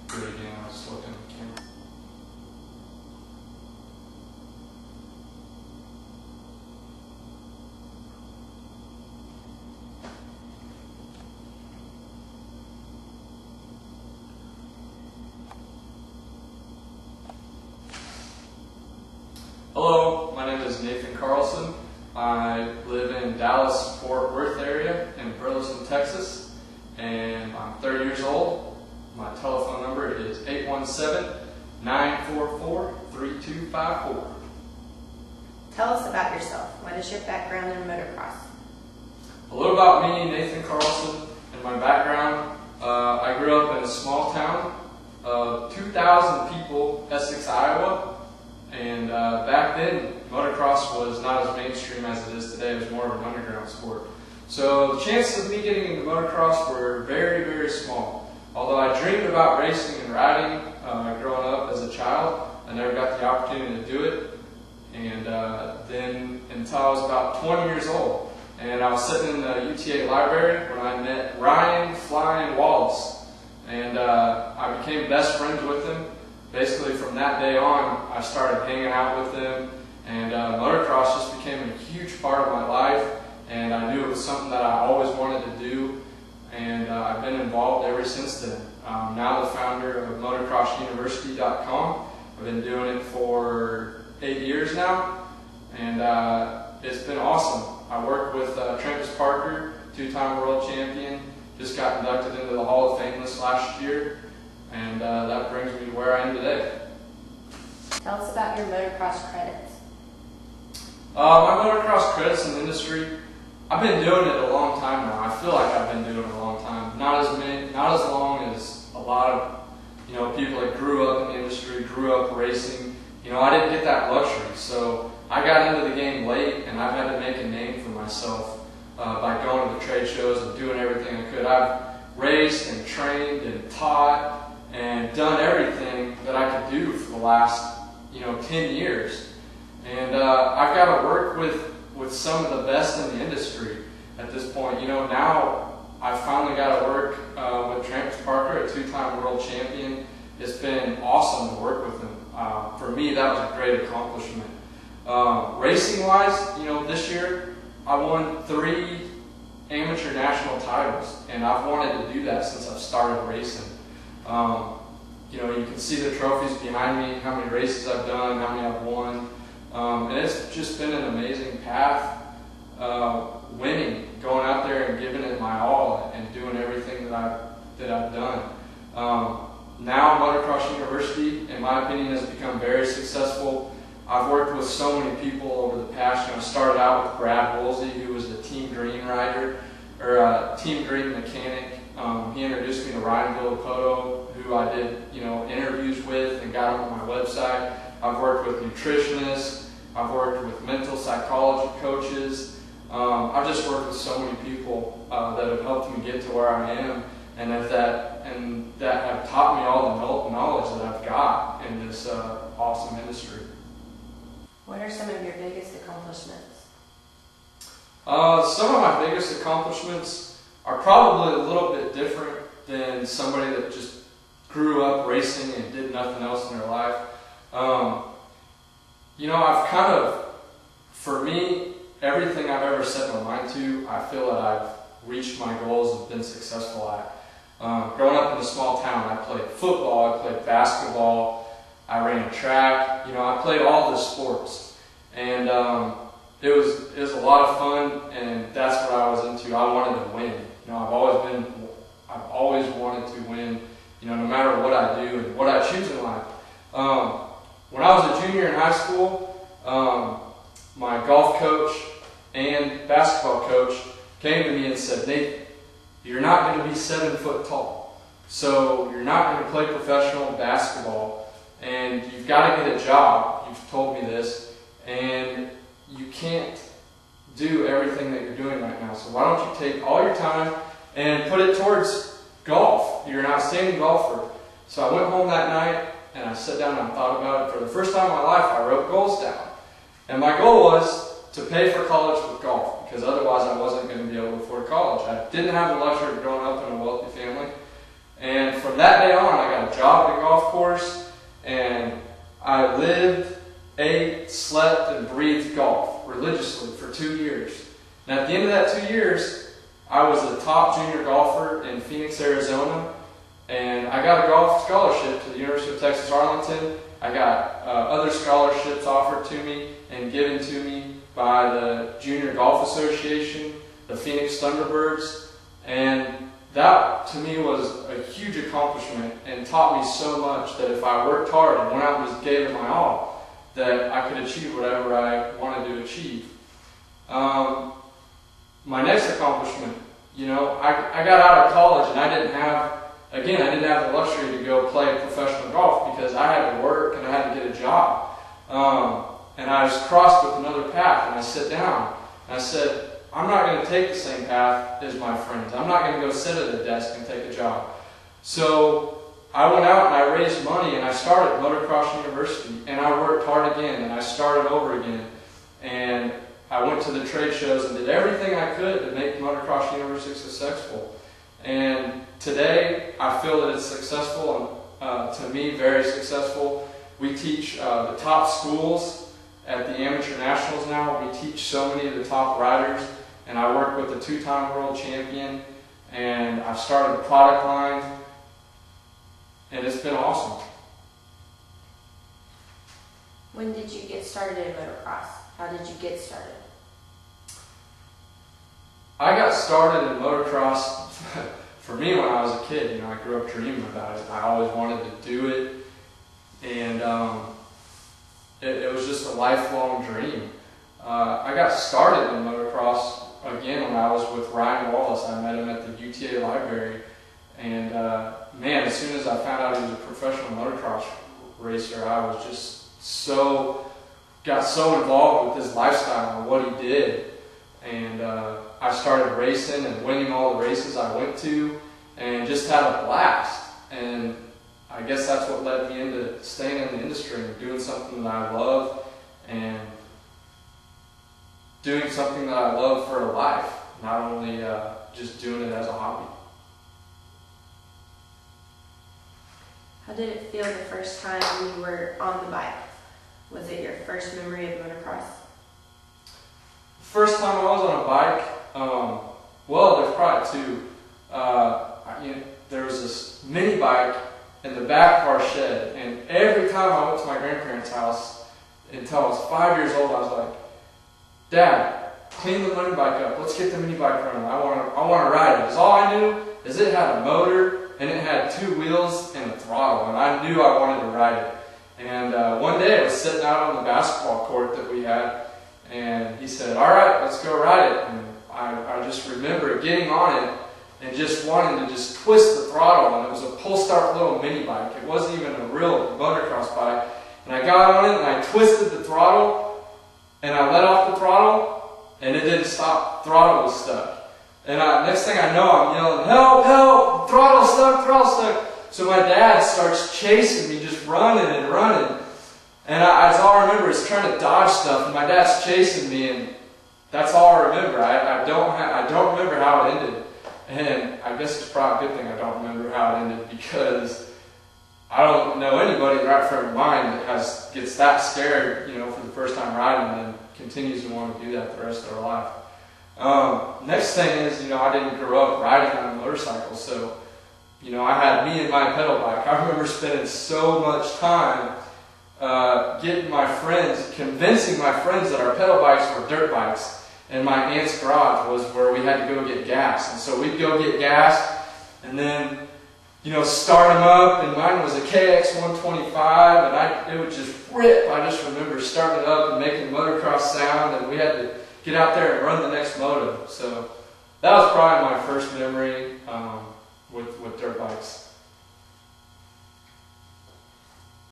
do it again. I was just looking at the camera. Hello, my name is Nathan Carlson. I live in Dallas-Fort Worth area in Burleson, Texas, and I'm 30 years old. My telephone number is 817-944-3254. Tell us about yourself. What is your background in motocross? A little about me, Nathan Carlson, and my background. I grew up in a small town of 2,000 people, Essex, Iowa. And back then, motocross was not as mainstream as it is today. It was more of an underground sport. So the chances of me getting into motocross were very, very small. Although I dreamed about racing and riding growing up as a child, I never got the opportunity to do it. And then until I was about 20 years old. And I was sitting in the UTA library when I met Ryan Flying Wallace. And I became best friends with him. Basically, from that day on, I started hanging out with them, and motocross just became a huge part of my life, and I knew it was something that I always wanted to do, and I've been involved ever since then. I'm now the founder of MotocrossUniversity.com. I've been doing it for 8 years now, and it's been awesome. I work with Travis Parker, two-time world champion, just got inducted into the Hall of Fame this last year. And that brings me to where I am today. Tell us about your motocross credits. My motocross credits in the industry, I've been doing it a long time now. I feel like I've been doing it a long time. Not as long as a lot of people that grew up in the industry, grew up racing. I didn't get that luxury, so I got into the game late, and I've had to make a name for myself by going to the trade shows and doing everything I could. I've raced and trained and taught and done everything that I could do for the last 10 years. And I've got to work with some of the best in the industry at this point. Now I've finally got to work with Travis Parker, a two-time world champion. It's been awesome to work with him. For me, that was a great accomplishment. Racing-wise, this year I won 3 amateur national titles, and I've wanted to do that since I've started racing. You can see the trophies behind me, how many races I've done, how many I've won, and it's just been an amazing path, winning, going out there and giving it my all and doing everything that I've done. Now Motocross University, in my opinion, has become very successful. I've worked with so many people over the past. I started out with Brad Woolsey, who was the Team Green rider, or Team Green mechanic. He introduced me to Ryan Villapoto, who I did interviews with and got him on my website. I've worked with nutritionists. I've worked with mental psychology coaches. I've just worked with so many people that have helped me get to where I am, and that have taught me all the knowledge that I've got in this awesome industry. What are some of your biggest accomplishments? Some of my biggest accomplishments are probably a little bit different than somebody that just grew up racing and did nothing else in their life. For me, everything I've ever set my mind to, I feel that I've reached my goals and been successful at. Growing up in a small town, I played football, I played basketball, I ran track, I played all the sports. And it was a lot of fun, and that's what I was into. I wanted to win. I've always wanted to win, no matter what I do and what I choose in life. When I was a junior in high school, my golf coach and basketball coach came to me and said, "Nathan, you're not going to be 7 foot tall, so you're not going to play professional basketball, and you've got to get a job. You've told me this, and you can't do everything that you're doing right now. So why don't you take all your time and put it towards golf? You're an outstanding golfer." So I went home that night and I sat down and I thought about it. For the first time in my life, I wrote goals down. And my goal was to pay for college with golf, because otherwise I wasn't going to be able to afford college. I didn't have the luxury of growing up in a wealthy family. And from that day on, I got a job at a golf course, and I lived, ate, slept, and breathed golf religiously for 2 years. And at the end of that 2 years, I was a top junior golfer in Phoenix, Arizona, and I got a golf scholarship to the University of Texas Arlington. I got other scholarships offered to me and given to me by the Junior Golf Association, the Phoenix Thunderbirds, and that to me was a huge accomplishment and taught me so much that if I worked hard and went out and just gave it my all, that I could achieve whatever I wanted to achieve. My next accomplishment, I got out of college and I didn't have the luxury to go play professional golf because I had to work and I had to get a job. And I was crossed with another path, and I sat down and I said, I'm not going to take the same path as my friends. I'm not going to go sit at a desk and take a job. So I went out and I raised money and I started Motocross University, and I worked hard again and I started over again. And I went to the trade shows and did everything I could to make Motocross University successful. And today I feel that it's successful, and to me very successful. We teach the top schools at the amateur nationals now. We teach so many of the top riders, and I work with a 2-time world champion, and I've started a product line, and it's been awesome. When did you get started in motocross? How did you get started? I got started in motocross for me when I was a kid. I grew up dreaming about it. I always wanted to do it, and it was just a lifelong dream. I got started in motocross again when I was with Ryan Wallace. I met him at the UTA library, and man, as soon as I found out he was a professional motocross racer, I was just got so involved with his lifestyle and what he did. And I started racing and winning all the races I went to, and just had a blast. And I guess that's what led me into staying in the industry and doing something that I love, and doing something that I love for a life, not only just doing it as a hobby. How did it feel the first time you were on the bike? Was it your first memory of motocross? First time I was on a bike, well, there's probably two. There was this mini bike in the back of our shed, and every time I went to my grandparents' house, until I was 5 years old, I was like, Dad, clean the mini bike up. Let's get the mini bike running. I want to ride it. Because all I knew is it had a motor, and it had 2 wheels and a throttle, and I knew I wanted to ride it. And one day I was sitting out on the basketball court that we had, and he said, all right, let's go ride it. And I just remember getting on it and just wanting to just twist the throttle, and it was a pull-start little mini bike. It wasn't even a real motocross bike. And I got on it and I twisted the throttle, and I let off the throttle, and it didn't stop. The throttle was stuck. And next thing I know, I'm yelling, help, help, throttle stuck, throttle stuck. So my dad starts chasing me, just running and running. And that's all I remember is trying to dodge stuff, and my dad's chasing me, and that's all I remember. I don't remember how it ended. And I guess it's probably a good thing I don't remember how it ended, because I don't know anybody in the right frame of mind that gets that scared, for the first time riding, and then continues to want to do that the rest of their life. Next thing is, I didn't grow up riding on a motorcycle, so, I had me and my pedal bike. I remember spending so much time convincing my friends that our pedal bikes were dirt bikes, and my aunt's garage was where we had to go get gas. And so we'd go get gas, and then, start them up, and mine was a KX125, and it would just rip. I just remember starting it up and making motocross sound, and we had to get out there and run the next moto. So that was probably my first memory with dirt bikes.